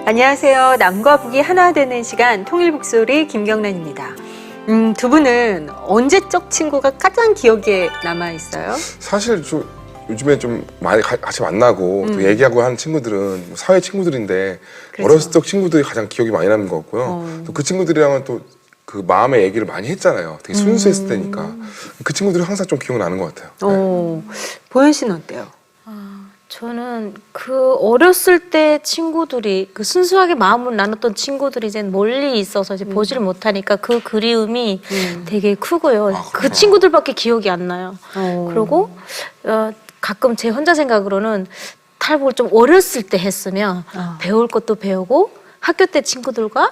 안녕하세요. 남과 북이 하나 되는 시간 통일북소리 김경란입니다. 두 분은 언제적 친구가 가장 기억에 남아있어요? 사실 요즘에 좀 많이 같이 만나고 또 얘기하고 하는 친구들은 사회 친구들인데 그렇죠. 어렸을 때 친구들이 가장 기억이 많이 남는 것 같고요. 또 그 친구들이랑은 또 그 마음의 얘기를 많이 했잖아요. 되게 순수했을 때니까. 그 친구들이 항상 좀 기억나는 것 같아요. 네. 보현 씨는 어때요? 저는 그 어렸을 때 친구들이 그 순수하게 마음을 나눴던 친구들이 이제 멀리 있어서 이제 보지를 못하니까 그 그리움이 되게 크고요. 그 친구들밖에 기억이 안 나요. 그리고 가끔 제 혼자 생각으로는 탈북을 좀 어렸을 때 했으면 배울 것도 배우고 학교 때 친구들과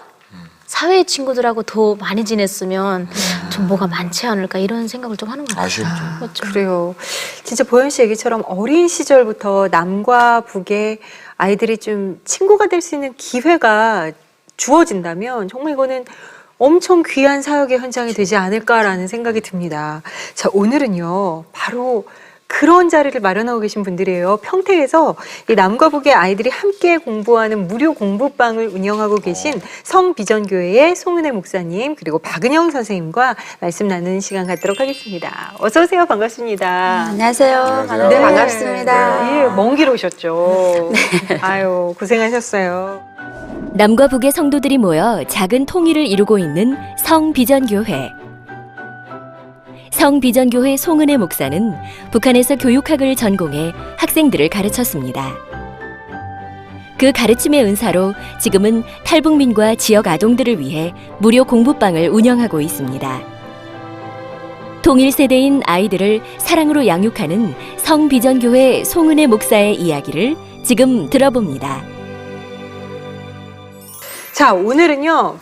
사회 친구들하고 더 많이 지냈으면 좀 뭐가 많지 않을까 이런 생각을 좀 하는 것 같아요. 아쉬웠죠. 그렇죠. 그래요. 진짜 보현 씨 얘기처럼 어린 시절부터 남과 북의 아이들이 좀 친구가 될 수 있는 기회가 주어진다면 정말 이거는 엄청 귀한 사역의 현장이 되지 않을까라는 생각이 듭니다. 자, 오늘은요, 바로 그런 자리를 마련하고 계신 분들이에요. 평택에서 이 남과 북의 아이들이 함께 공부하는 무료 공부방을 운영하고 계신 성비전교회의 송은혜 목사님 그리고 박은영 선생님과 말씀 나누는 시간 갖도록 하겠습니다. 어서 오세요. 반갑습니다. 안녕하세요. 안녕하세요. 네, 반갑습니다. 예, 먼 길 오셨죠. 아유, 고생하셨어요. 남과 북의 성도들이 모여 작은 통일을 이루고 있는 성비전교회. 성비전교회 송은혜 목사는 북한에서 교육학을 전공해 학생들을 가르쳤습니다. 그 가르침의 은사로 지금은 탈북민과 지역 아동들을 위해 무료 공부방을 운영하고 있습니다. 동일 세대인 아이들을 사랑으로 양육하는 성비전교회 송은혜 목사의 이야기를 지금 들어봅니다. 자, 오늘은요,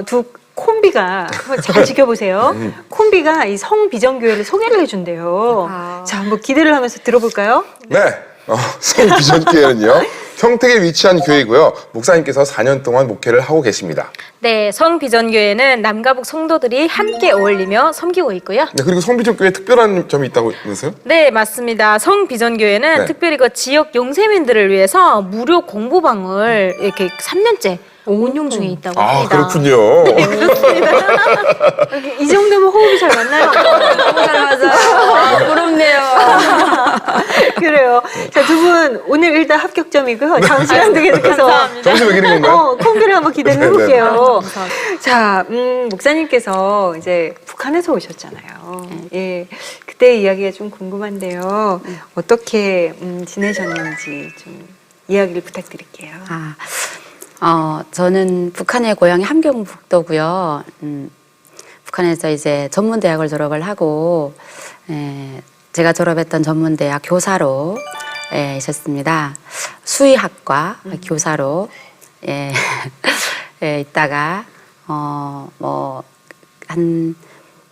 두 콤비가 잘 지켜보세요. 콤비가 이 성비전교회를 소개를 해준대요. 자, 한번 기대를 하면서 들어볼까요? 네. 성비전교회는요. 평택에 위치한 교회이고요. 목사님께서 4년 동안 목회를 하고 계십니다. 네, 성비전교회는 남과 북 성도들이 함께 어울리며 섬기고 있고요. 네, 그리고 성비전교회에 특별한 점이 있다고 했어요? 네, 맞습니다. 성비전교회는 네. 특별히 그 지역 용세민들을 위해서 무료 공부방을 이렇게 3년째 운영 중에 있다고 합니다. 그렇군요. 이 정도면 호흡이 잘 맞나요? 잘 맞아요. 부럽네요. 그래요. 자, 두 분 오늘 일단 합격점이고요. 다음 시간도 계속해서 점심 매기는 건가요? 콤비를 한번 기대를 네, 해볼게요. 자, 목사님께서 이제 북한에서 오셨잖아요. 예, 그때 이야기가 좀 궁금한데요. 어떻게 지내셨는지 좀 이야기를 부탁드릴게요. 저는 북한의 고향이 함경북도고요. 북한에서 이제 전문대학을 졸업을 하고, 제가 졸업했던 전문대학 교사로 있었습니다. 수의학과 교사로 있다가 한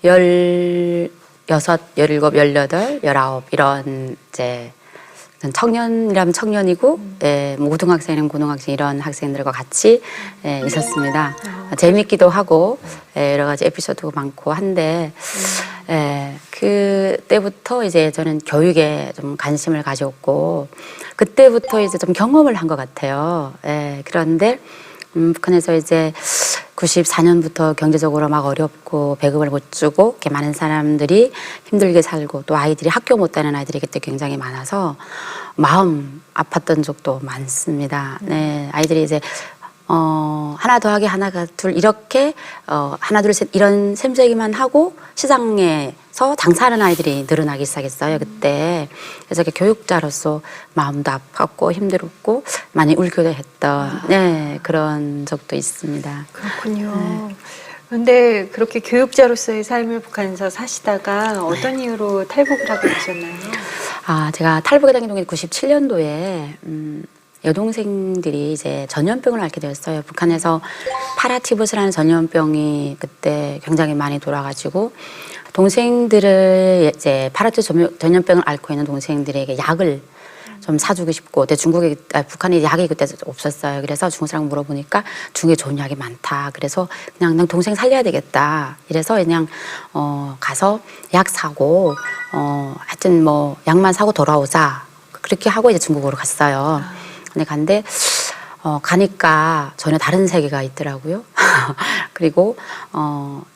16, 17, 18, 19 이런 이제 청년이라면 청년이고, 뭐 고등학생이라면 고등학생 이런 학생들과 같이 있었습니다. 재밌기도 하고, 여러 가지 에피소드가 많고 한데, 그때부터 이제 저는 교육에 좀 관심을 가졌고, 그때부터 이제 좀 경험을 한 것 같아요. 그런데, 북한에서 이제 94년부터 경제적으로 막 어렵고 배급을 못 주고 이렇게 많은 사람들이 힘들게 살고 또 아이들이 학교 못 다니는 아이들이 그때 굉장히 많아서 마음 아팠던 적도 많습니다. 네, 아이들이 이제 하나 더하기 하나가 둘 이렇게 하나 둘 셋 이런 셈세기만 하고 시장에서 장사하는 아이들이 늘어나기 시작했어요 그때. 그래서 교육자로서 마음도 아팠고 힘들었고 많이 울기도 했던 그런 적도 있습니다. 그렇군요. 그런데 그렇게 교육자로서의 삶을 북한에서 사시다가 어떤 이유로 탈북을 하게 되셨나요? 제가 탈북에 당긴 동이 97년도에 여동생들이 이제 전염병을 앓게 되었어요. 북한에서 파라티푸스라는 전염병이 그때 굉장히 많이 돌아가지고 동생들을 이제 파라티푸스 전염병을 앓고 있는 동생들에게 약을 좀 사주고 싶고, 근데 북한에 약이 그때 없었어요. 그래서 중국 사람 물어보니까 중국에 좋은 약이 많다. 그래서 그냥 난 동생 살려야 되겠다. 이래서 그냥 가서 약 사고 하여튼 뭐 약만 사고 돌아오자. 그렇게 하고 이제 중국으로 갔어요. 근데 가니까 전혀 다른 세계가 있더라고요. 그리고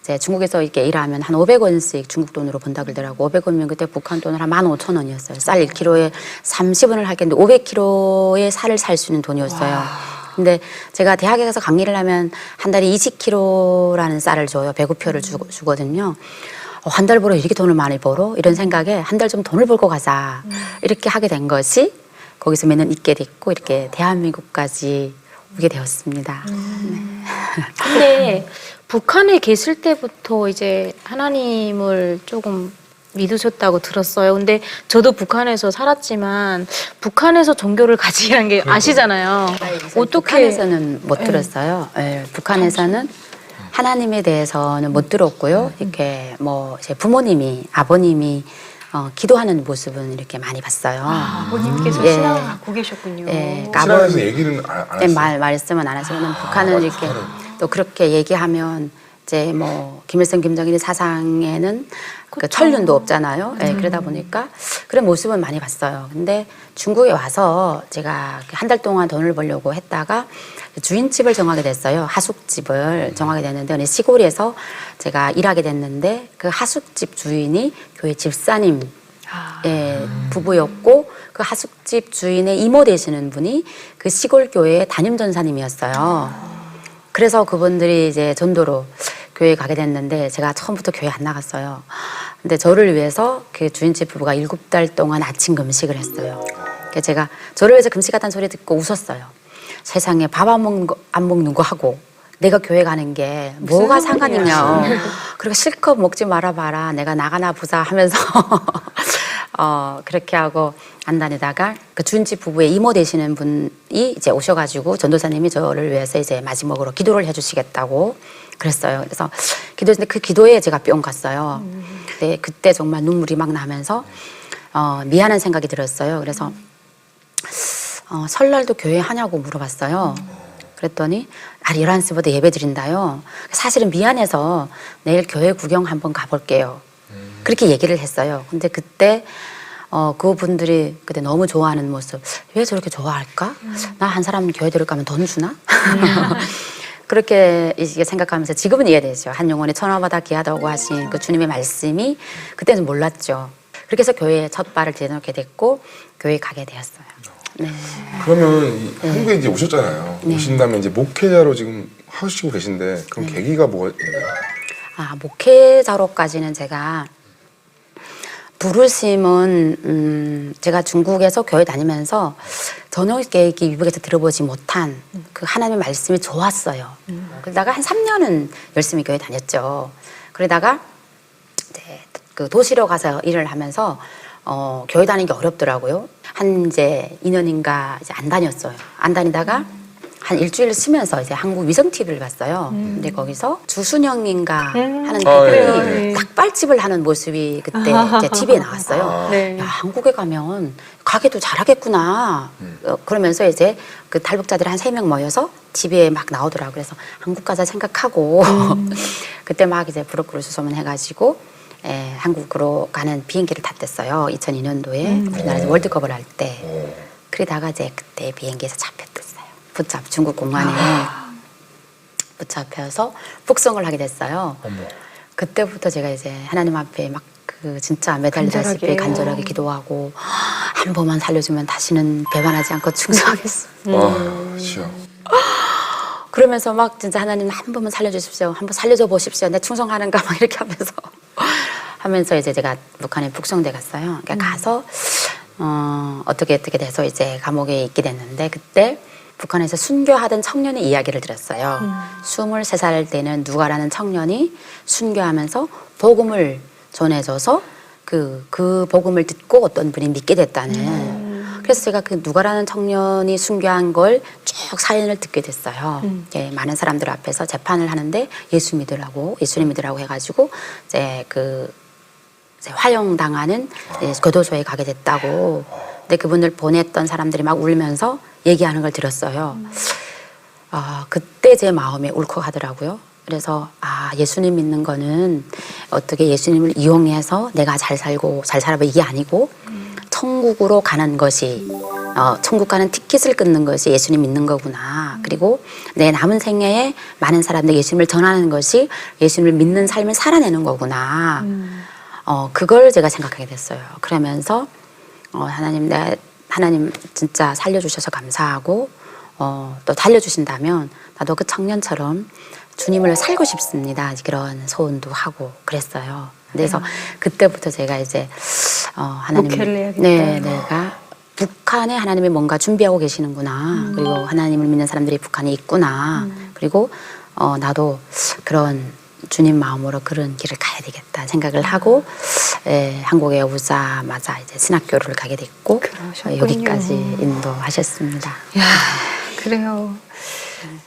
이제 중국에서 이렇게 일하면 한 500원씩 중국 돈으로 번다 그러더라고. 500원이면 그때 북한 돈으로 한 15,000원이었어요. 쌀 1kg에 30원을 하겠는데 500kg의 쌀을 살 수 있는 돈이었어요. 근데 제가 대학에 가서 강의를 하면 한 달에 20kg라는 쌀을 줘요. 배구표를 주거든요. 한 달 벌어 이렇게 돈을 많이 벌어? 이런 생각에 한 달 좀 돈을 벌고 가자. 이렇게 하게 된 것이 거기서 몇 년 있게 됐고 이렇게 대한민국까지 오게 되었습니다. 근데 북한에 계실 때부터 이제 하나님을 조금 믿으셨다고 들었어요. 근데 저도 북한에서 살았지만 북한에서 종교를 가지라는 게 아시잖아요. 어떻게 북한에서는 못 들었어요. 예, 북한에서는 하나님에 대해서는 못 들었고요. 이렇게 뭐 제 부모님이 아버님이 기도하는 모습은 이렇게 많이 봤어요. 아버님께서 예. 신앙을 갖고 계셨군요. 예, 신앙에서 얘기는 안 네, 했어요. 말씀은 안 하시고는 북한은 이렇게 또 그렇게 얘기하면 이제 뭐 김일성, 김정일의 사상에는 그 천륜도 없잖아요. 예, 그러다 보니까 그런 모습은 많이 봤어요. 근데 중국에 와서 제가 한 달 동안 돈을 벌려고 했다가 주인집을 정하게 됐어요. 하숙집을 정하게 됐는데 어느 시골에서 제가 일하게 됐는데 그 하숙집 주인이 교회 집사님 부부였고 그 하숙집 주인의 이모 되시는 분이 그 시골 교회의 담임 전사님이었어요. 그래서 그분들이 이제 전도로 교회에 가게 됐는데 제가 처음부터 교회 안 나갔어요. 근데 저를 위해서 그 주인집 부부가 7달 동안 아침 금식을 했어요. 그래서 제가 저를 위해서 금식하다는 소리 듣고 웃었어요. 세상에 밥 안 먹는 거 하고 내가 교회 가는 게 뭐가 상관이냐. 그리고 실컷 먹지 말아봐라. 내가 나가나 보자 하면서 그렇게 하고 안 다니다가 그 주인집 부부의 이모 되시는 분이 이제 오셔가지고 전도사님이 저를 위해서 이제 마지막으로 기도를 해주시겠다고 그랬어요. 그래서 기도했는데 그 기도에 제가 뿅 갔어요. 근데 그때 정말 눈물이 막 나면서 미안한 생각이 들었어요. 그래서 설날도 교회 하냐고 물어봤어요. 그랬더니 11시부터 예배 드린다요. 사실은 미안해서 내일 교회 구경 한번 가볼게요. 그렇게 얘기를 했어요. 근데 그때 그분들이 그때 너무 좋아하는 모습. 왜 저렇게 좋아할까? 나 한 사람 교회 데려가면 돈 주나? 그렇게 이게 생각하면서 지금은 이해되죠. 한 영혼의 천하보다 귀하다고 하신 그 주님의 말씀이 그때는 몰랐죠. 그렇게 해서 교회에 첫 발을 디뎌놓게 됐고 교회에 가게 되었어요. 네. 그러면 한국에 이제 오셨잖아요. 네. 오신 다음에 이제 목회자로 지금 하시고 계신데 그럼 계기가 뭐가 있나요? 목회자로까지는 제가 부르심은 제가 중국에서 교회 다니면서 전혀 이렇게 미국에서 들어보지 못한 그 하나님의 말씀이 좋았어요. 그러다가 한 3년은 열심히 교회 다녔죠. 그러다가 이제 그 도시로 가서 일을 하면서 교회 다니는 게 어렵더라고요. 한 이제 2년인가 이제 안 다녔어요. 안 다니다가 한 일주일 쉬면서 이제 한국 위성 TV를 봤어요. 근데 거기서 주순영인가 하는 분이 닭발집을 하는 모습이 그때 이제 TV에 나왔어요. 네. 야, 한국에 가면 가게도 잘하겠구나. 그러면서 이제 그 탈북자들이 한 3명 모여서 TV에 막 나오더라고요. 그래서 한국 가자 생각하고 그때 막 이제 브로커를 수소문해가지고 한국으로 가는 비행기를 탔댔어요. 2002년도에 우리나라에서 월드컵을 할 때. 그러다가 이제 그때 비행기에서 잡혔댔어요. 중국 공안에 붙잡혀서 북송을 하게 됐어요. 그때부터 제가 이제 하나님 앞에 막 그 진짜 매달리다시피 간절하게 기도하고 한 번만 살려주면 다시는 배반하지 않고 충성하겠습니다. 주여. 그러면서 막 진짜 하나님 한 번만 살려주십시오. 한번 살려줘 보십시오. 내 충성하는가 막 이렇게 하면서 이제 제가 북한에 북송돼 갔어요. 그러니까 가서 어떻게 돼서 이제 감옥에 있게 됐는데 그때 북한에서 순교하던 청년의 이야기를 들었어요. 23살 되는 누가라는 청년이 순교하면서 복음을 전해줘서 그 복음을 듣고 어떤 분이 믿게 됐다는. 그래서 제가 그 누가라는 청년이 순교한 걸 쭉 사연을 듣게 됐어요. 이제 많은 사람들 앞에서 재판을 하는데 예수님 믿으라고 해가지고 이제 화형당하는 교도소에 가게 됐다고. 근데 그분을 보냈던 사람들이 막 울면서 얘기하는 걸 들었어요. 그때 제 마음이 울컥하더라고요. 그래서 예수님 믿는 거는 어떻게 예수님을 이용해서 내가 잘 살아봐 이게 아니고 천국으로 가는 것이 천국 가는 티켓을 끊는 것이 예수님 믿는 거구나. 그리고 내 남은 생애에 많은 사람들 예수님을 전하는 것이 예수님을 믿는 삶을 살아내는 거구나. 그걸 제가 생각하게 됐어요. 그러면서 하나님 진짜 살려주셔서 감사하고 또 살려주신다면 나도 그 청년처럼 주님을 살고 싶습니다. 그런 소원도 하고 그랬어요. 그래서 그때부터 제가 이제 하나님, 목회를 해야겠다. 네, 내가 북한에 하나님이 뭔가 준비하고 계시는구나. 그리고 하나님을 믿는 사람들이 북한에 있구나. 그리고 나도 그런 주님 마음으로 그런 길을 가야 되겠다 생각을 하고 한국에 오자마자 이제 신학교를 가게 됐고 그러셨군요. 여기까지 인도하셨습니다. 야, 그래요.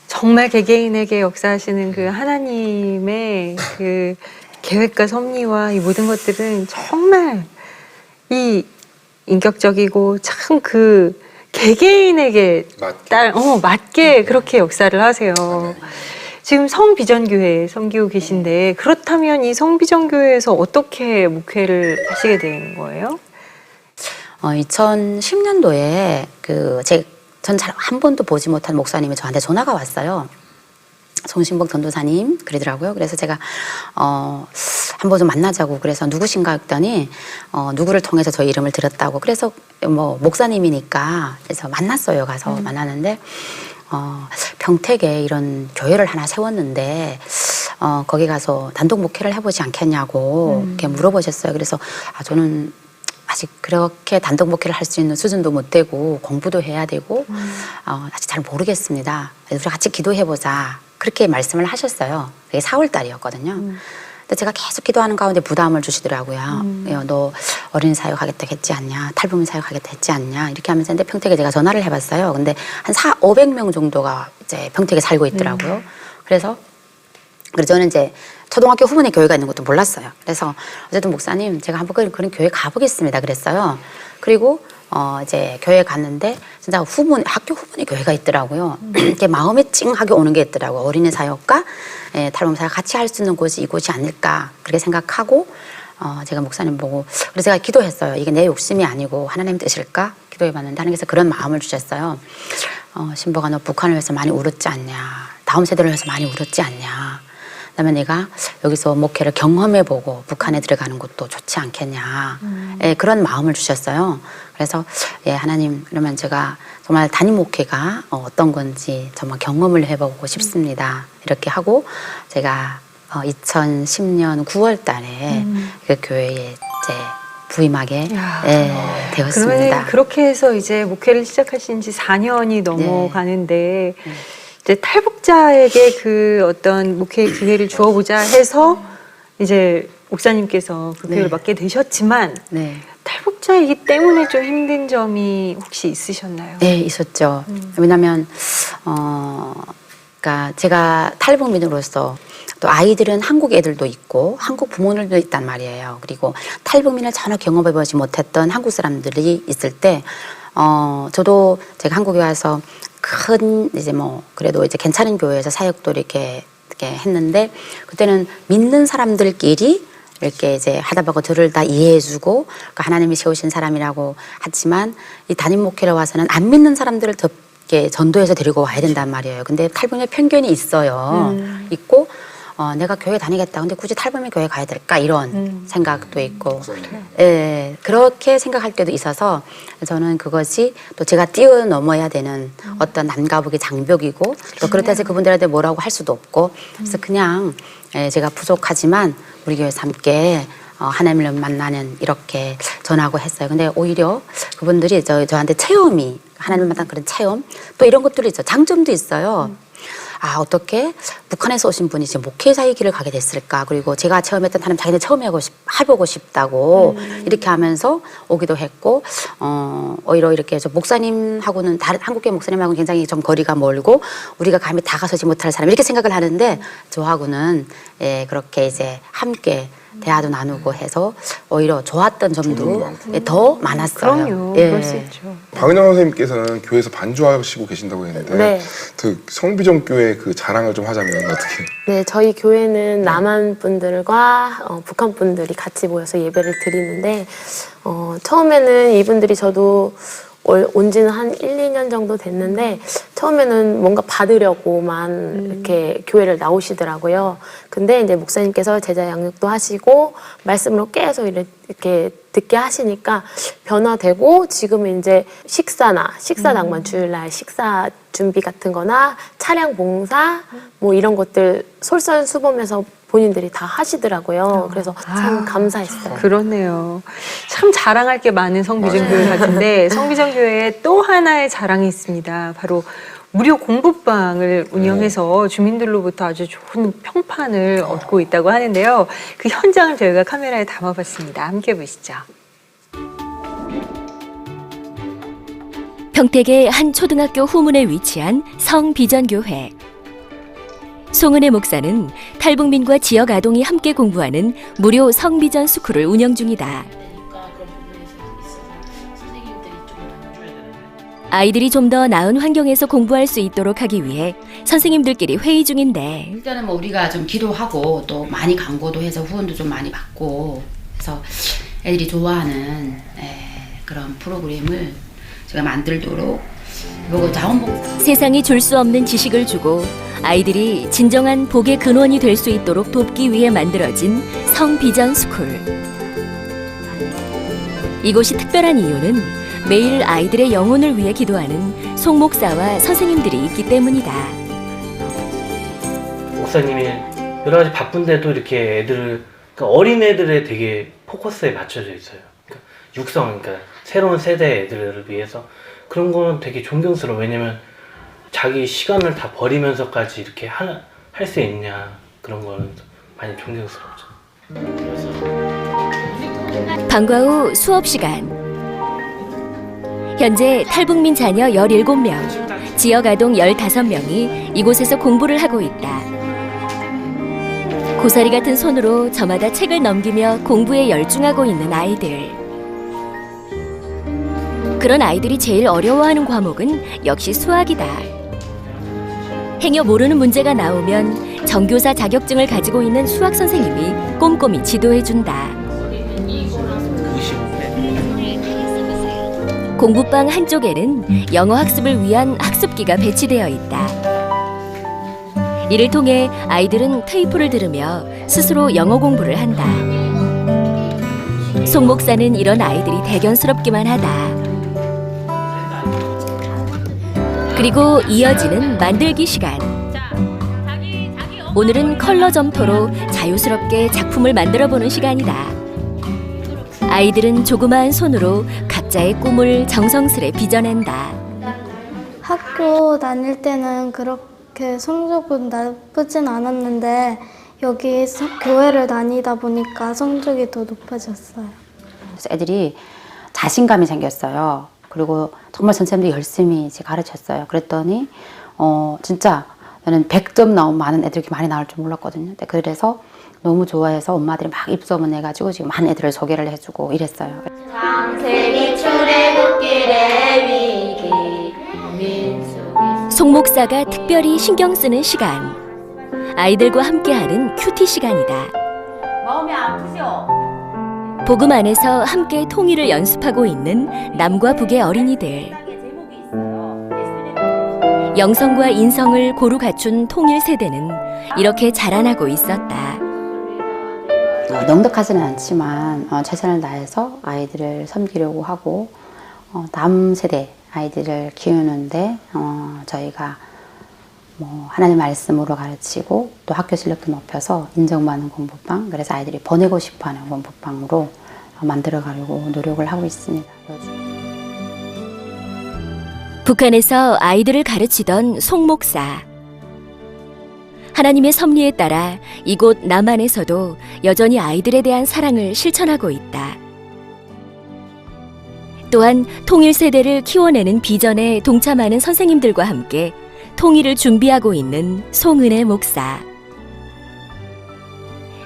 정말 개개인에게 역사하시는 그 하나님의 그 계획과 섭리와 이 모든 것들은 정말 이 인격적이고 참 그 개개인에게 맞게 그렇게 역사를 하세요. 지금 성비전교회에 섬기고 계신데 그렇다면 이 성비전교회에서 어떻게 목회를 하시게 된 거예요? 2010년도에 전 잘 한 번도 보지 못한 목사님이 저한테 전화가 왔어요. 송신복 전도사님 그러더라고요. 그래서 제가 한 번 좀 만나자고 그래서 누구신가 했더니 누구를 통해서 저희 이름을 들었다고 그래서 뭐 목사님이니까 그래서 만났어요. 가서 만났는데 평택에 이런 교회를 하나 세웠는데 거기 가서 단독 목회를 해보지 않겠냐고 이렇게 물어보셨어요. 그래서 저는 아직 그렇게 단독 목회를 할 수 있는 수준도 못 되고 공부도 해야 되고 아직 잘 모르겠습니다. 우리 같이 기도해보자. 그렇게 말씀을 하셨어요. 그게 4월 달이었거든요. 근데 제가 계속 기도하는 가운데 부담을 주시더라고요. 너 어린 사역하겠다 했지 않냐? 탈북민 사역하겠다 했지 않냐? 이렇게 하면서 근데 평택에 제가 전화를 해봤어요. 근데 한 500명 정도가 이제 평택에 살고 있더라고요. 그래서 저는 이제 초등학교 후문에 교회가 있는 것도 몰랐어요. 그래서 어쨌든 목사님 제가 한번 그런 교회 가보겠습니다. 그랬어요. 그리고 이제 교회 갔는데 진짜 학교 후문에 교회가 있더라고요. 이렇게 마음에 찡하게 오는 게 있더라고요. 어린이 사역과 탈북민 사역 같이 할 수 있는 곳이 이곳이 아닐까 그렇게 생각하고 제가 목사님 보고 그래서 제가 기도했어요. 이게 내 욕심이 아니고 하나님 뜻일까? 기도해봤는데 하나님께서 그런 마음을 주셨어요. 신보가 너 북한을 위해서 많이 울었지 않냐? 다음 세대를 위해서 많이 울었지 않냐? 그다음에 내가 여기서 목회를 경험해보고 북한에 들어가는 것도 좋지 않겠냐. 그런 마음을 주셨어요. 그래서 하나님 그러면 제가 정말 단임 목회가 어떤 건지 정말 경험을 해보고 싶습니다. 이렇게 하고 제가 2010년 9월 달에 그 교회에 이제 부임하게 되었습니다. 그러면 그렇게 해서 이제 목회를 시작하신 지 4년이 넘어가는데 이제 탈북자에게 그 어떤 목회의 기회를 주어보자 해서 이제 목사님께서 그 교회를 맡게 되셨지만 탈북자이기 때문에 좀 힘든 점이 혹시 있으셨나요? 네, 있었죠. 왜냐하면 그러니까 제가 탈북민으로서 또 아이들은 한국 애들도 있고 한국 부모들도 있단 말이에요. 그리고 탈북민을 전혀 경험해보지 못했던 한국 사람들이 있을 때 저도 제가 한국에 와서 큰 이제 뭐 그래도 이제 괜찮은 교회에서 사역도 이렇게 했는데 그때는 믿는 사람들끼리 이렇게 이제 하다 보고 저를 다 이해해주고 그러니까 하나님이 세우신 사람이라고 하지만 이 단임 목회를 와서는 안 믿는 사람들을 더 이렇게 전도해서 데리고 와야 된단 말이에요. 근데 탈북민의 편견이 있어요. 있고 내가 교회 다니겠다. 근데 굳이 탈북민 교회 가야 될까? 이런 생각도 있고. 그렇게 생각할 때도 있어서 저는 그것이 또 제가 뛰어넘어야 되는 어떤 남과 북의 장벽이고 또 그렇다 해서 그분들한테 뭐라고 할 수도 없고 그래서 그냥 제가 부족하지만 우리 교회에서 함께 하나님을 만나는 이렇게 전하고 했어요. 근데 오히려 그분들이 저한테 체험이 하나님을 만난 그런 체험 또 이런 것들이 있어요. 장점도 있어요. 어떻게 북한에서 오신 분이 지금 목회자의 길을 가게 됐을까? 그리고 제가 체험했던 하나님 자기네 처음 해보고 싶다고 이렇게 하면서 오기도 했고, 오히려 이렇게 목사님하고는 다른 한국계 목사님하고는 굉장히 좀 거리가 멀고 우리가 감히 다가서지 못할 사람 이렇게 생각을 하는데 저하고는 그렇게 이제 함께 대화도 나누고 해서 오히려 좋았던 점도 더 많았어요. 그럼요. 그럴 수 있죠. 박은영 선생님께서는 교회에서 반주하시고 계신다고 했는데 그 성비전교회 그 자랑을 좀 하자면 어떻게? 네, 저희 교회는 남한 분들과 북한 분들이 같이 모여서 예배를 드리는데 처음에는 이분들이 저도 온 지는 한 1, 2년 정도 됐는데 처음에는 뭔가 받으려고만 이렇게 교회를 나오시더라고요. 근데 이제 목사님께서 제자 양육도 하시고 말씀으로 계속 이렇게 듣게 하시니까 변화되고 지금은 이제 식사 낭만 주일날 식사 준비 같은 거나 차량 봉사 뭐 이런 것들 솔선수범해서 본인들이 다 하시더라고요. 그래서 참 감사했어요. 그렇네요. 참 자랑할 게 많은 성비전교회 같은데 성비전교회에 또 하나의 자랑이 있습니다. 바로 무료 공부방을 운영해서 주민들로부터 아주 좋은 평판을 얻고 있다고 하는데요. 그 현장을 저희가 카메라에 담아봤습니다. 함께 보시죠. 평택의 한 초등학교 후문에 위치한 성비전교회. 송은혜 목사는 탈북민과 지역 아동이 함께 공부하는 무료 성비전 스쿨을 운영 중이다. 아이들이 좀 더 나은 환경에서 공부할 수 있도록 하기 위해 선생님들끼리 회의 중인데 일단은 뭐 우리가 좀 기도하고 또 많이 광고도 해서 후원도 좀 많이 받고 그래서 애들이 좋아하는 그런 프로그램을 제가 만들도록 그리고 자원봉사 세상이 줄 수 없는 지식을 주고 아이들이 진정한 복의 근원이 될 수 있도록 돕기 위해 만들어진 성비전 스쿨. 이곳이 특별한 이유는 매일 아이들의 영혼을 위해 기도하는 송 목사와 선생님들이 있기 때문이다. 목사님이 여러 가지 바쁜데도 이렇게 애들을 그러니까 어린 애들에 되게 포커스에 맞춰져 있어요. 그러니까 육성, 그러니까 새로운 세대 애들을 위해서 그런 거는 되게 존경스러워. 왜냐면 자기 시간을 다 버리면서까지 이렇게 할 수 있냐 그런 거는 많이 존경스럽죠. 방과 후 수업 시간. 현재 탈북민 자녀 17명, 지역 아동 15명이 이곳에서 공부를 하고 있다. 고사리 같은 손으로 저마다 책을 넘기며 공부에 열중하고 있는 아이들. 그런 아이들이 제일 어려워하는 과목은 역시 수학이다. 행여 모르는 문제가 나오면 정교사 자격증을 가지고 있는 수학 선생님이 꼼꼼히 지도해준다. 공부방 한쪽에는 영어 학습을 위한 학습기가 배치되어 있다. 이를 통해 아이들은 테이프를 들으며 스스로 영어 공부를 한다. 송 목사는 이런 아이들이 대견스럽기만 하다. 그리고 이어지는 만들기 시간. 오늘은 컬러 점토로 자유스럽게 작품을 만들어보는 시간이다. 아이들은 조그마한 손으로 각자의 꿈을 정성스레 빚어낸다. 학교 다닐 때는 그렇게 성적은 나쁘진 않았는데 여기 교회를 다니다 보니까 성적이 더 높아졌어요. 그래서 애들이 자신감이 생겼어요. 그리고 정말 선생님들이 열심히 이제 가르쳤어요. 그랬더니 진짜 저는 100점 나온 많은 애들이 많이 나올 줄 몰랐거든요. 그래서 너무 좋아해서 엄마들이 막 입소문 내가지고 지금 많은 애들을 소개를 해주고 이랬어요. 창세기 출애굽길의 위기 송 목사가 특별히 신경 쓰는 시간. 아이들과 함께하는 큐티 시간이다. 마음이 아프죠? 복음 안에서 함께 통일을 연습하고 있는 남과 북의 어린이들. 영성과 인성을 고루 갖춘 통일 세대는 이렇게 자라나고 있었다. 넉넉하지는 않지만 최선을 다해서 아이들을 섬기려고 하고 다음 세대 아이들을 키우는데 저희가 뭐 하나님 말씀으로 가르치고 또 학교 실력도 높여서 인정받는 공부방, 그래서 아이들이 보내고 싶어하는 공부방으로 만들어가려고 노력을 하고 있습니다. 북한에서 아이들을 가르치던 송 목사. 하나님의 섭리에 따라 이곳 남한에서도 여전히 아이들에 대한 사랑을 실천하고 있다. 또한 통일 세대를 키워내는 비전에 동참하는 선생님들과 함께 통일을 준비하고 있는 송은혜 목사.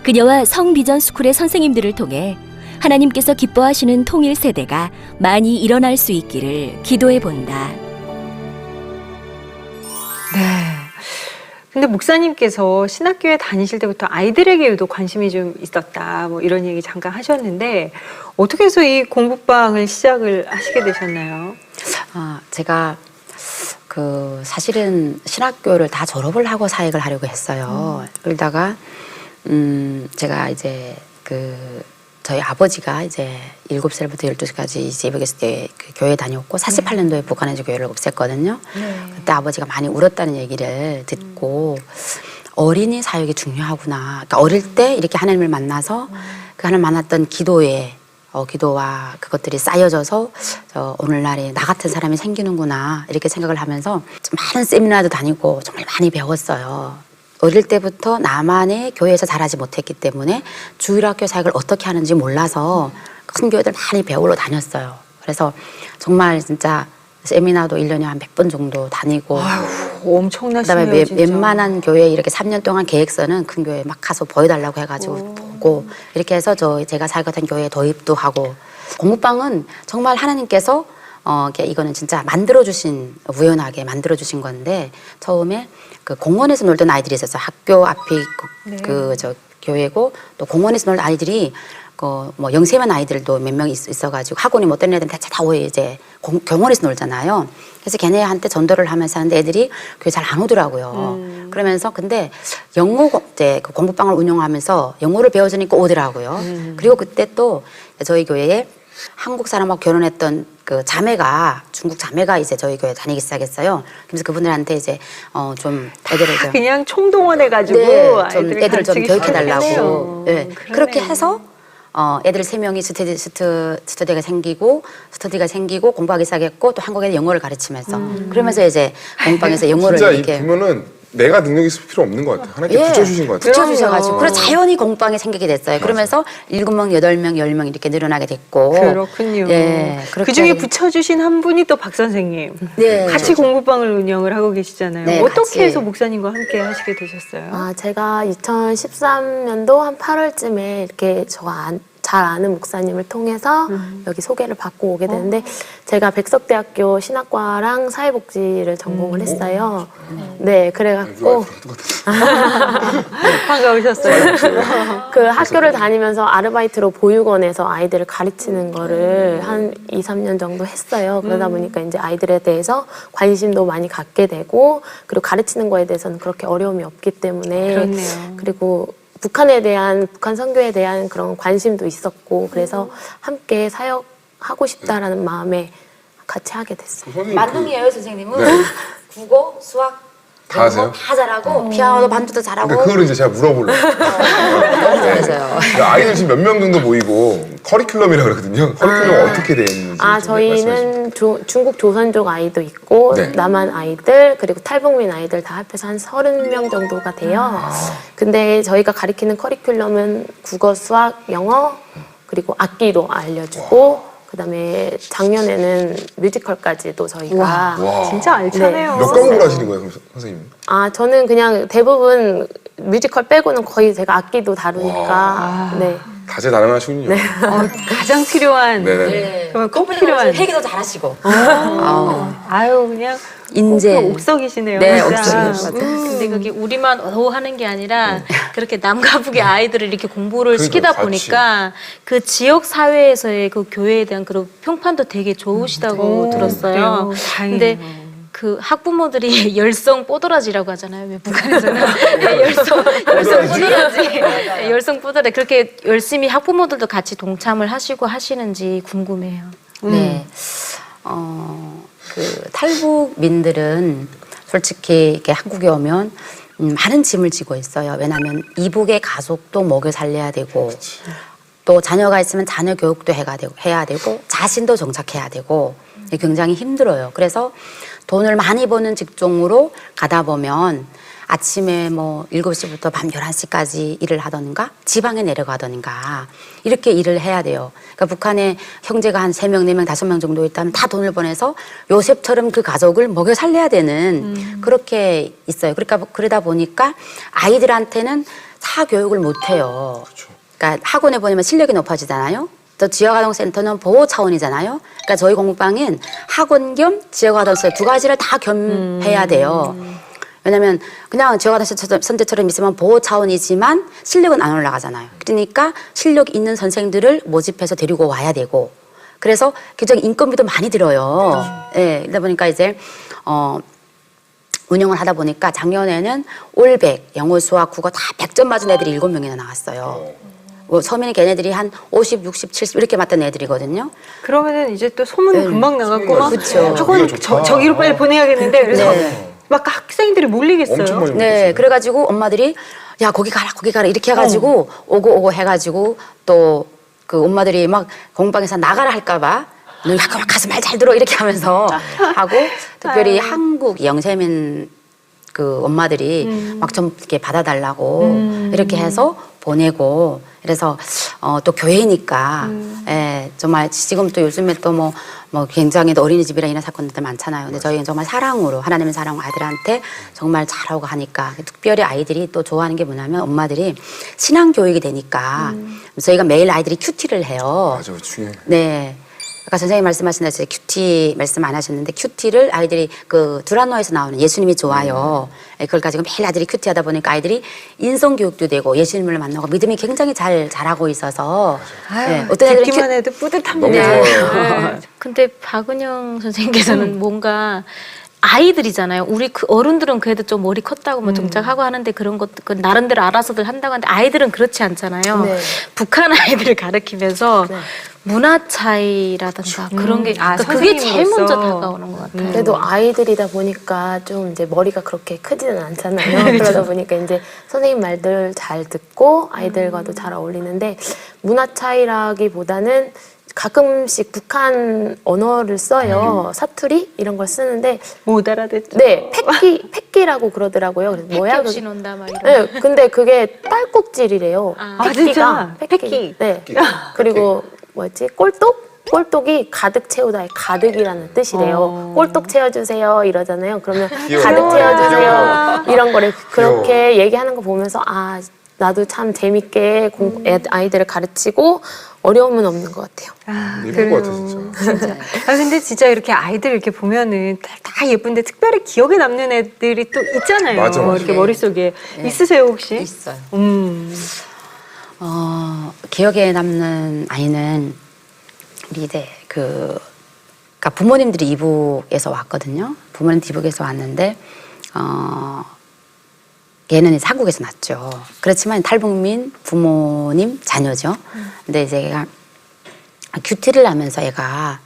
그녀와 성비전 스쿨의 선생님들을 통해 하나님께서 기뻐하시는 통일 세대가 많이 일어날 수 있기를 기도해 본다. 네. 근데 목사님께서 신학교에 다니실 때부터 아이들에게 유독 관심이 좀 있었다, 뭐 이런 얘기 잠깐 하셨는데 어떻게 해서 이 공부방을 시작을 하시게 되셨나요? 제가 사실은 신학교를 다 졸업을 하고 사역을 하려고 했어요. 그러다가 제가 이제 저희 아버지가 이제 7살부터 12살까지 이제 입학했을 때 교회 다녔고 48년도에 북한에서 교회를 없앴거든요. 그때 아버지가 많이 울었다는 얘기를 듣고 어린이 사역이 중요하구나. 그러니까 어릴 때 이렇게 하나님을 만나서 그 하나님 만났던 기도와 그것들이 쌓여져서 오늘날에 나 같은 사람이 생기는구나 이렇게 생각을 하면서 좀 많은 세미나도 다니고 정말 많이 배웠어요. 어릴 때부터 나만의 교회에서 자라지 못했기 때문에 주일학교 사역을 어떻게 하는지 몰라서 큰 교회들 많이 배우러 다녔어요. 그래서 정말 진짜 세미나도 1년에 한 100번 정도 다니고 엄청나시네요. 그다음에 진짜. 웬만한 교회 이렇게 3년 동안 계획서는 큰 교회 막 가서 보여달라고 해가지고 보고 이렇게 해서 제가 사역했던 교회에 도입도 하고 공부방은 정말 하나님께서 이거는 진짜 우연하게 만들어주신 건데 처음에 공원에서 놀던 아이들이 있었어요. 학교 앞이 교회고 또 공원에서 놀던 아이들이 영세만 아이들도 몇 명 있어가지고 학원이 못 다니는 애들은 다 이제 공원에서 놀잖아요. 그래서 걔네한테 전도를 하면서 하는데 애들이 교회 잘 안 오더라고요. 그러면서 근데 공부방을 운영하면서 영어를 배워주니까 오더라고요. 그리고 그때 또 저희 교회에 한국 사람하고 결혼했던 중국 자매가 이제 저희 교회 다니기 시작했어요. 그래서 그분들한테 이제 좀 애들을 그냥 총동원해가지고 애들을 좀 교육해달라고. 네. 그렇게 해서 애들 3명이 스터디가 생기고 공부하기 시작했고 또 한국에서 영어를 가르치면서 그러면서 이제 공부방에서 영어를 진짜 이렇게 보면은 내가 능력이 있을 필요 없는 것 같아요. 하나님께 붙여주신 것 같아요. 붙여주셔가지고 그래서 자연히 공부방이 생기게 됐어요. 그러면서 7명, 8명, 10명 이렇게 늘어나게 됐고 그렇군요. 예, 그 중에 붙여주신 한 분이 또 박 선생님. 네. 같이 공부방을 운영을 하고 계시잖아요. 네, 어떻게 같이. 해서 목사님과 함께 하시게 되셨어요? 제가 2013년도 한 8월쯤에 이렇게 잘 아는 목사님을 통해서 여기 소개를 받고 오게 되는데 제가 백석대학교 신학과랑 사회복지를 전공을 했어요. 네, 그래갖고 반가우셨어요. 그 학교를 다니면서 아르바이트로 보육원에서 아이들을 가르치는 거를 한 2, 3년 정도 했어요. 그러다 보니까 이제 아이들에 대해서 관심도 많이 갖게 되고 그리고 가르치는 거에 대해서는 그렇게 어려움이 없기 때문에 그렇네요. 그리고 북한 선교에 대한 그런 관심도 있었고 그래서 함께 사역하고 싶다라는 마음에 같이 하게 됐어요. 만능이에요, 선생님은. 네. 국어, 수학 다 하세요? 다 잘하고 피아노도 반주도 잘하고. 그러니까 그거를 이제 제가 물어보려고. 잘하세요. 그러니까 아이들 지금 몇 명 정도 모이고 커리큘럼이라고 그러거든요. 커리큘럼 어떻게 돼 있는지. 저희는 중국 조선족 아이도 있고 네. 남한 아이들 그리고 탈북민 아이들 다 합해서 한 30명 정도가 돼요. 근데 저희가 가리키는 커리큘럼은 국어, 수학, 영어 그리고 악기도 알려주고 그다음에 작년에는 뮤지컬까지도 저희가 와. 진짜 알차네요. 몇 과목을 하시는 거예요, 그럼 선생님? 저는 그냥 대부분 뮤지컬 빼고는 거의 제가 악기도 다루니까 네. 다재다능하시군요. 네. 가장 필요한 네네. 정말 꼭 필요한. 회계도 잘하시고. 아유 그냥 인재. 옥석이시네요. 네, 진짜. 옥석. 근데 그게 우리만 하는 게 아니라 그렇게 남과 북의 아이들을 이렇게 공부를 그러니까 시키다 같이. 보니까 그 지역 사회에서의 그 교회에 대한 그런 평판도 되게 좋으시다고 들었어요. 그래요? 다행이네요. 근데 그 학부모들이 열성 뽀드라지라고 하잖아요. 왜 북한에서는 열성 뽀드라지, 열성 뽀드라 그렇게 열심히 학부모들도 같이 동참을 하시고 하시는지 궁금해요. 네. 탈북민들은 솔직히 이렇게 한국에 오면 많은 짐을 지고 있어요. 왜냐하면 이북의 가족도 먹여 살려야 되고 또 자녀가 있으면 자녀 교육도 해야 되고 자신도 정착해야 되고 굉장히 힘들어요. 그래서 돈을 많이 버는 직종으로 가다 보면 아침에 7시부터 밤 11시까지 일을 하던가 지방에 내려가던가 이렇게 일을 해야 돼요. 그러니까 북한에 형제가 한 3명, 4명, 5명 정도 있다면 다 돈을 보내서 요셉처럼 그 가족을 먹여 살려야 되는 그렇게 있어요. 그러다 보니까 아이들한테는 사교육을 못 해요. 그러니까 학원에 보내면 실력이 높아지잖아요. 또 지역아동센터는 보호 차원이잖아요. 그러니까 저희 공부방은 학원 겸 지역아동센터 두 가지를 다 겸해야 돼요. 왜냐면 그냥 지역아동센터처럼 있으면 보호 차원이지만 실력은 안 올라가잖아요. 그러니까 실력 있는 선생들을 모집해서 데리고 와야 되고 그래서 굉장히 인건비도 많이 들어요. 예, 그러다 보니까 이제 운영을 하다 보니까 작년에는 올백, 영어, 수학, 국어 다 100점 맞은 애들이 7명이나 나왔어요. 뭐 서민이 걔네들이 한 50, 60, 70 이렇게 맞던 애들이거든요. 그러면은 이제 또 소문 금방 나갔고 막 그쵸. 저건 우리가 좋다. 저기로 빨리 보내야겠는데 그래서 네. 막 학생들이 몰리겠어요. 엄청 많이 네, 먹었어요. 그래가지고 엄마들이 야 거기 가라 이렇게 해가지고 오고 해가지고 또 그 엄마들이 막 공방에서 나가라 할까봐 너 학교 가서 말 잘 들어 이렇게 하면서 하고 특별히 한국 영세민 그 엄마들이 막 좀 이렇게 받아달라고 이렇게 해서 보내고 그래서 또 교회니까 예, 정말 지금 또 요즘에 또 뭐 굉장히 또 어린이집이나 이런 사건들 많잖아요. 근데 저희는 정말 사랑으로 하나님의 사랑 아이들한테 정말 잘하고 하니까 특별히 아이들이 또 좋아하는 게 뭐냐면 엄마들이 신앙 교육이 되니까 저희가 매일 아이들이 큐티를 해요. 맞아, 중요해. 네. 아까 선생님 말씀하신 대로 큐티 말씀 안 하셨는데 큐티를 아이들이 그 두란노에서 나오는 예수님이 좋아요. 그걸 가지고 매일 아이들이 큐티하다 보니까 아이들이 인성 교육도 되고 예수님을 만나고 믿음이 굉장히 잘 자라고 있어서 아유, 어떤 애들은 듣기만 해도 뿌듯합니다. 너무 좋아요. 네. 근데 박은영 선생님께서는 뭔가 아이들이잖아요. 우리 그 어른들은 그래도 좀 머리 컸다고 뭐 정착하고 하는데 그런 것도 그 나름대로 알아서들 한다고 하는데 아이들은 그렇지 않잖아요. 네. 북한 아이들을 가르치면서 네. 문화 차이라든가 그런 게 그러니까 그게 제일 선생님으로서. 먼저 다가오는 것 같아요. 그래도 아이들이다 보니까 좀 이제 머리가 그렇게 크지는 않잖아요. 그러다 보니까 이제 선생님 말들 잘 듣고 아이들과도 잘 어울리는데 문화 차이라기보다는 가끔씩 북한 언어를 써요. 사투리 이런 걸 쓰는데 못 알아듣죠. 네, 패끼라고 그러더라고요. 그래서 뭐야? 없이 논다 막 이런. 네, 근데 그게 딸꾹질이래요. 아, 진짜? 패끼. 네. 그리고 뭐지? 꼴똑이 가득 채우다의 가득이라는 뜻이래요. 꼴똑 채워주세요 이러잖아요. 그러면 귀여워. 가득 채워주세요 귀여워. 이런 거를 그렇게 얘기하는 거 보면서 아 나도 참 재밌게 아이들을 가르치고 어려움은 없는 것 같아요. 아, 예쁜 것 같아, 진짜. 아 근데 진짜 이렇게 아이들 이렇게 보면은 다 예쁜데 특별히 기억에 남는 애들이 또 있잖아요. 맞아, 맞아. 이렇게 머릿속에 있으세요 혹시? 있어요. 기억에 기억에 남는 아이는 우리 이제 그러니까 부모님들이 이북에서 왔거든요. 부모님들 이북에서 왔는데 얘는 이제 한국에서 났죠. 그렇지만 탈북민 부모님 자녀죠. 근데 이제 얘가 큐티를 하면서 얘가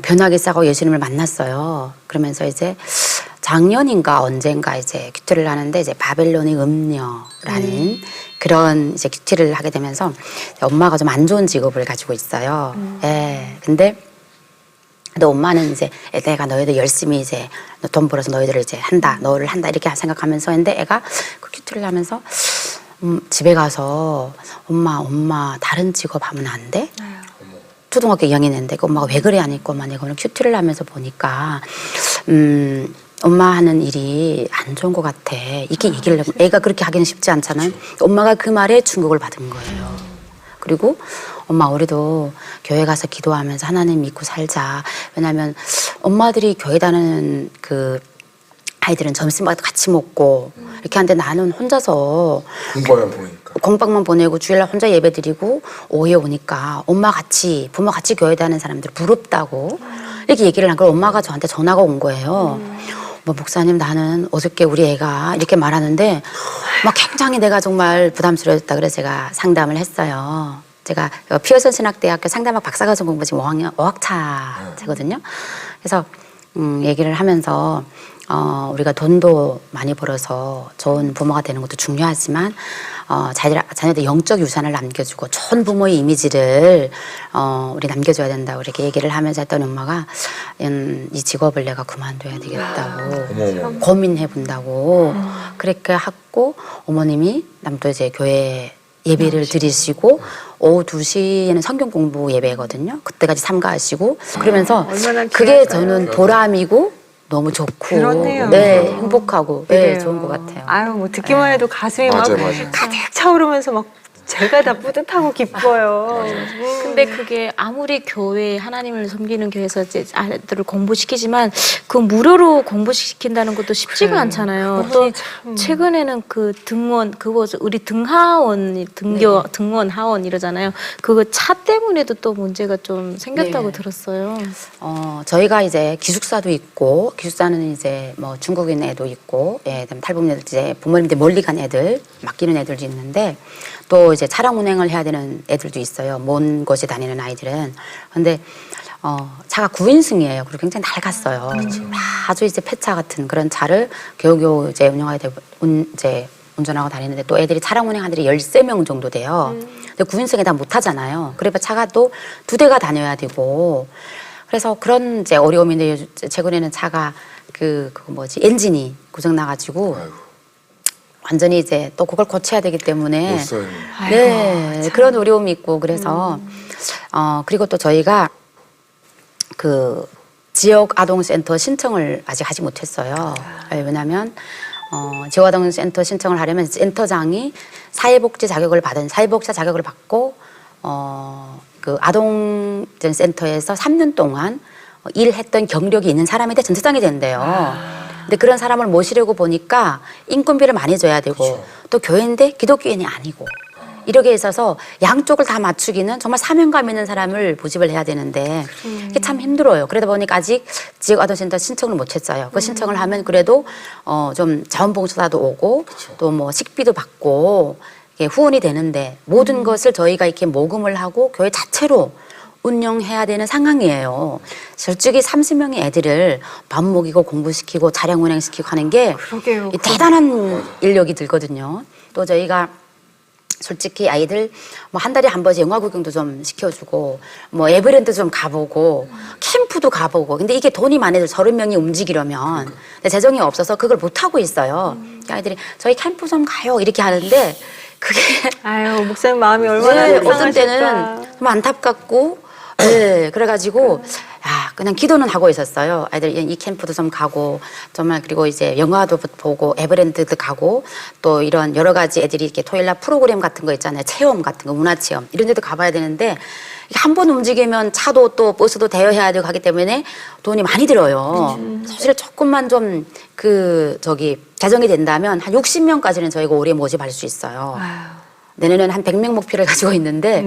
변화기 싸고 예수님을 만났어요. 그러면서 이제 작년인가 언젠가 이제 큐티를 하는데 이제 바벨론의 음녀라는 그런 이제 큐티를 하게 되면서 엄마가 좀 안 좋은 직업을 가지고 있어요. 예. 근데 엄마는 이제 내가 너희들 열심히 이제 돈 벌어서 너희들을 이제 너를 한다 이렇게 생각하면서 했는데 애가 그 큐티를 하면서 집에 가서 엄마 다른 직업 하면 안 돼? 초등학교 2학년인데 그 엄마가 왜 그래 하니까 엄마 내가 오늘 큐티를 하면서 보니까 엄마 하는 일이 안 좋은 것 같아. 이렇게 얘기를 하고 애가 그렇게 하기는 쉽지 않잖아요. 엄마가 그 말에 충격을 받은 거예요. 그리고 엄마 우리도 교회 가서 기도하면서 하나님 믿고 살자. 왜냐하면 엄마들이 교회 다니는 그 아이들은 점심마다 같이 먹고 이렇게 하는데 나는 혼자서 공부만 보니까. 공방만 보내고 주일날 혼자 예배 드리고 오후에 오니까 부모 같이 교회 다니는 사람들 부럽다고 이렇게 얘기를 한 걸 엄마가 저한테 전화가 온 거예요. 뭐 목사님 나는 어저께 우리 애가 이렇게 말하는데 막 굉장히 내가 정말 부담스러웠다. 그래서 제가 상담을 했어요. 제가 피어선 신학대학교 상담학 박사과정 공부 지금 5학년 5학차거든요. 그래서 얘기를 하면서 우리가 돈도 많이 벌어서 좋은 부모가 되는 것도 중요하지만 자녀들 영적 유산을 남겨주고 좋은 부모의 이미지를 우리 남겨줘야 된다고 이렇게 얘기를 하면서 했던 엄마가 이 직업을 내가 그만둬야 되겠다고 고민해 본다고 그렇게 하고 어머님이 남도 이제 교회 예배를 드리시고 오후 2시에는 성경 공부 예배거든요. 그때까지 참가하시고 그러면서 얼마나 그게 귀할까요? 저는 보람이고 너무 좋고 그렇네요. 네 행복하고 네, 그래요. 좋은 것 같아요. 아유 뭐 듣기만 해도 가슴이 맞아요, 막 맞아요. 가득 차오르면서 막 제가 다 뿌듯하고 기뻐요. 근데 그게 아무리 교회 하나님을 섬기는 교회에서 이제 아이들을 공부시키지만 그 무료로 공부시킨다는 것도 쉽지가 그래. 않잖아요. 그분이 또 참- 최근에는 그 등원 그거 우리 등하원 등교 등원 하원 이러잖아요. 그거 차 때문에도 또 문제가 좀 생겼다고 네. 들었어요. 저희가 이제 기숙사도 있고, 기숙사는 이제 뭐 중국인 애도 있고, 예, 그다음에 탈북민 애들 이제 부모님들 멀리 간 애들 맡기는 애들도 있는데, 또 이제 차량 운행을 해야 되는 애들도 있어요. 먼 곳에 다니는 아이들은. 근데 차가 9인승이에요. 그리고 굉장히 낡았어요. 아주 이제 폐차 같은 그런 차를 겨우겨우 이제 이제 운전하고 다니는데, 또 애들이 차량 운행하는 애들이 13명 정도 돼요. 근데 9인승에 다 못 타잖아요. 그래서 차가 또 2대가 다녀야 되고, 그래서 그런 이제 어려움인데, 최근에는 차가 그거 뭐지 엔진이 고장 나가지고 아이고, 완전히 이제 또 그걸 고쳐야 되기 때문에 못 써요. 네, 그런 어려움이 있고, 그래서 그리고 또 저희가 그 지역 아동센터 신청을 아직 하지 못했어요. 왜냐하면 지역 아동센터 신청을 하려면 센터장이 사회복지 자격을 받고 그 아동센터에서 3년 동안 일했던 경력이 있는 사람이 돼 전체장이 된대요. 근데 그런 사람을 모시려고 보니까 인건비를 많이 줘야 되고, 또 교회인데 기독교인이 아니고, 이렇게 있어서 양쪽을 다 맞추기는 정말 사명감 있는 사람을 모집을 해야 되는데 이게 참 힘들어요. 그러다 보니까 아직 지역 아동센터 신청을 못 했어요. 그 신청을 하면 그래도 좀 자원봉사도 오고, 또 뭐 식비도 받고 이게 후원이 되는데, 모든 것을 저희가 이렇게 모금을 하고 교회 자체로 운영해야 되는 상황이에요. 솔직히 30명의 애들을 밥 먹이고 공부시키고 차량 운행시키고 하는 게 그러게요. 대단한 인력이 들거든요. 또 저희가 솔직히 아이들 뭐 한 달에 한 번씩 영화 구경도 좀 시켜주고, 뭐 에버랜드 좀 가보고, 캠프도 가보고. 근데 이게 돈이 많이 들어 30명이 움직이려면. 근데 재정이 없어서 그걸 못 하고 있어요. 그러니까 아이들이 저희 캠프 좀 가요 이렇게 하는데, 그게 아유, 목사님 마음이 얼마나 네, 속상하실까. 어떤 때는 좀 안타깝고, 네, 그래가지고 그냥 기도는 하고 있었어요. 아이들 이 캠프도 좀 가고, 정말, 그리고 이제 영화도 보고 에버랜드도 가고, 또 이런 여러 가지 애들이 이렇게 토요일날 프로그램 같은 거 있잖아요. 체험 같은 거, 문화체험 이런 데도 가봐야 되는데, 한 번 움직이면 차도 또 버스도 대여해야 되고 하기 때문에 돈이 많이 들어요. 사실 조금만 좀 재정이 된다면 한 60명까지는 저희가 올해 모집할 수 있어요. 내년에는 한 100명 목표를 가지고 있는데,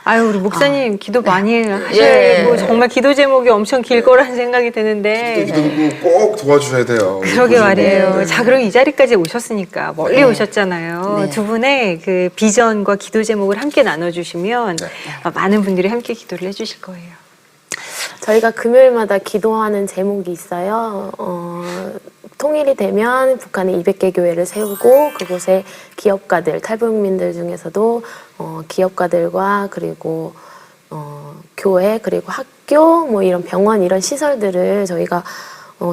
아유, 우리 목사님 기도 많이 하셔야 예. 되고, 정말 기도 제목이 엄청 길 거라는 생각이 드는데. 기도 꼭 도와주셔야 돼요. 그러게 말이에요. 네. 자, 그럼 이 자리까지 오셨으니까 멀리 네. 오셨잖아요. 네. 두 분의 그 비전과 기도 제목을 함께 나눠주시면 네. 많은 분들이 함께 기도를 해주실 거예요. 저희가 금요일마다 기도하는 제목이 있어요. 통일이 되면 북한에 200개 교회를 세우고, 그곳에 기업가들, 탈북민들 중에서도 기업가들과 그리고 교회, 그리고 학교, 뭐 이런 병원, 이런 시설들을 저희가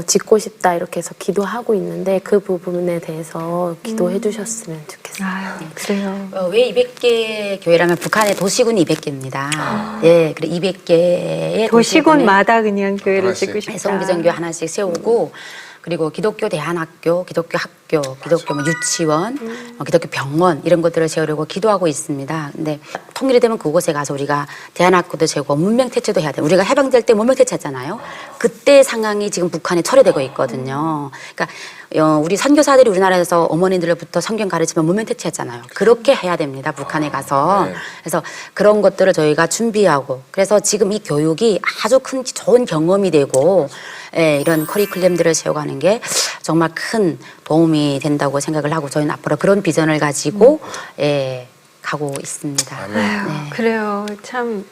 짓고 싶다 이렇게 해서 기도하고 있는데, 그 부분에 대해서 기도해 주셨으면 좋겠어요. 아유, 그래요. 왜 200개 교회라면 북한의 도시군이 200개입니다. 예, 그래 200개의 도시군마다 그냥 교회를 하나씩. 짓고 싶다. 성비전교 하나씩 세우고, 그리고 기독교 대안학교, 기독교 학교, 기독교 뭐 유치원, 기독교 병원 이런 것들을 세우려고 기도하고 있습니다. 근데 통일이 되면 그곳에 가서 우리가 대안학교도 세우고 문명태체도 해야 돼요. 우리가 해방될 때 문명태체했잖아요. 그때 상황이 지금 북한에 철회되고 있거든요. 그러니까 우리 선교사들이 우리나라에서 어머니들부터 성경 가르치면 문명태체했잖아요. 그렇게 해야 됩니다. 북한에 가서. 네. 그래서 그런 것들을 저희가 준비하고, 그래서 지금 이 교육이 아주 큰 좋은 경험이 되고, 예, 이런 커리큘럼들을 세워가는 게 정말 큰 도움이 된다고 생각을 하고, 저희는 앞으로 그런 비전을 가지고 예, 가고 있습니다. 아멘. 아유, 네. 그래요. 참,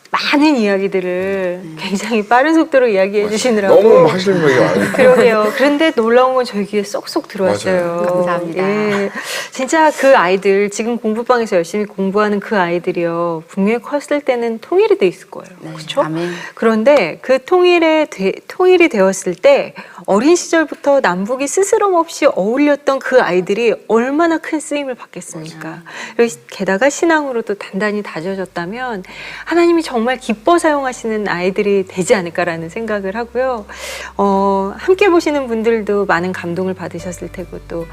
많은 이야기들을 굉장히 빠른 속도로 이야기해 주시느라고. 너무 하시는 얘기 많아요. 그러게요. 그런데 놀라운 건 저희 귀에 쏙쏙 들어왔어요. 맞아요. 감사합니다. 예. 진짜 그 아이들, 지금 공부방에서 열심히 공부하는 그 아이들이요. 분명히 컸을 때는 통일이 돼 있을 거예요. 네, 그렇죠? 아멘. 그런데 그 통일이 되었을 때 어린 시절부터 남북이 스스럼 없이 어울렸던 그 아이들이 얼마나 큰 쓰임을 받겠습니까? 그리고 게다가 신앙으로도 단단히 다져졌다면 하나님이 정말 기뻐 사용하시는 아이들이 되지 않을까라는 생각을 하고요. 함께 보시는 분들도 많은 감동을 받으셨을 테고, 또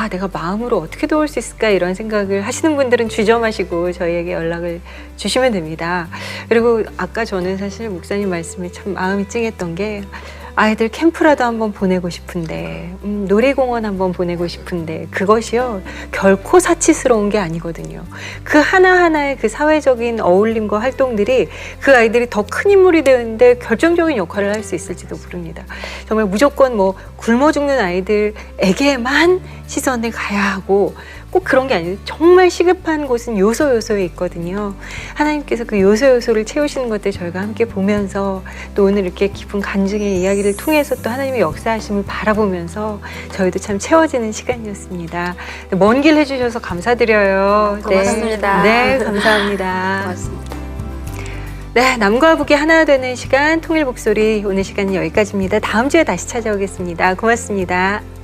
내가 마음으로 어떻게 채울 수 있을까 이런 생각을 하시는 분들은 주저마시고 저희에게 연락을 주시면 됩니다. 그리고 아까 저는 사실 목사님 말씀에 참 마음이 찡했던 게 아이들 캠프라도 한번 보내고 싶은데 놀이공원 한번 보내고 싶은데 그것이요 결코 사치스러운 게 아니거든요. 그 하나하나의 그 사회적인 어울림과 활동들이 그 아이들이 더 큰 인물이 되는데 결정적인 역할을 할 수 있을지도 모릅니다. 정말 무조건 뭐 굶어 죽는 아이들에게만 시선을 가야 하고 꼭 그런 게 아니에요. 정말 시급한 곳은 요소요소에 있거든요. 하나님께서 그 요소요소를 채우시는 것들 저희가 함께 보면서 또 오늘 이렇게 깊은 간증의 이야기를 통해서 또 하나님의 역사하심을 바라보면서 저희도 참 채워지는 시간이었습니다. 먼 길 해주셔서 감사드려요. 고맙습니다. 네, 감사합니다. 고맙습니다. 네, 남과 북이 하나 되는 시간 통일 목소리 오늘 시간은 여기까지입니다. 다음 주에 다시 찾아오겠습니다. 고맙습니다.